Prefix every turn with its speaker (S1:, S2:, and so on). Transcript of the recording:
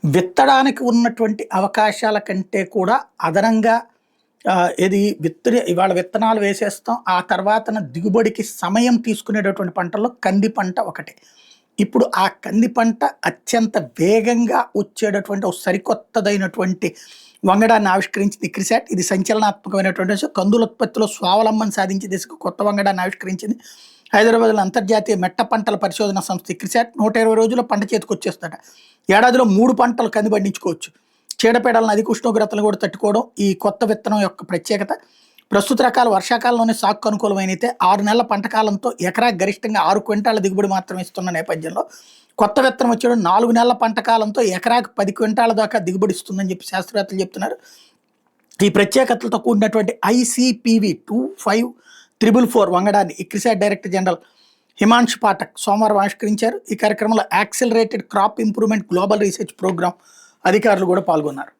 S1: విత్తడానికి ఉన్నటువంటి అవకాశాల కంటే కూడా అదనంగా ఏది ఇవాళ విత్తనాలు వేసేస్తాం. ఆ తర్వాతన దిగుబడికి సమయం తీసుకునేటటువంటి పంటల్లో కంది పంట ఒకటి. ఇప్పుడు ఆ కంది పంట అత్యంత వేగంగా వచ్చేటటువంటి ఒక సరికొత్తదైనటువంటి వంగడాన్ని ఆవిష్కరించింది క్రిసాట్. ఇది సంచలనాత్మకమైనటువంటి విషయం. కందుల ఉత్పత్తిలో స్వావలంబన సాధించే దిశకు కొత్త వంగడాన్ని ఆవిష్కరించింది. హైదరాబాద్లో అంతర్జాతీయ మెట్ట పంటల పరిశోధన సంస్థ క్రిసాట్ 120 రోజుల్లో పంట చేతికొచ్చేస్తట. ఏడాదిలో 3 పంటలు కంది పండించుకోవచ్చు. చీడపీడలను అధిక ఉష్ణోగ్రతలు కూడా తట్టుకోవడం ఈ కొత్త విత్తనం యొక్క ప్రత్యేకత. ప్రస్తుత రకాలు వర్షాకాలంలోనే సాగుకు అనుకూలమైనతే 6 నెలల పంట కాలంతో ఎకరాకు గరిష్టంగా 6 క్వింటాల దిగుబడి మాత్రమే ఇస్తున్న నేపథ్యంలో కొత్త విత్తనం వచ్చేయడం 4 నెలల పంట కాలంతో ఎకరాకు 10 క్వింటాల దాకా దిగుబడి ఇస్తుందని చెప్పి శాస్త్రవేత్తలు చెప్తున్నారు. ఈ ప్రత్యేకతలతో కూడినటువంటి ICPV 25444 వంగడాన్ని క్రిసాట్ డైరెక్టర్ జనరల్ హిమాంశు పాఠక్ సోమవారం ఆవిష్కరించారు. ఈ కార్యక్రమంలో accelerated crop improvement global research programme అధికారులు కూడా పాల్గొన్నారు.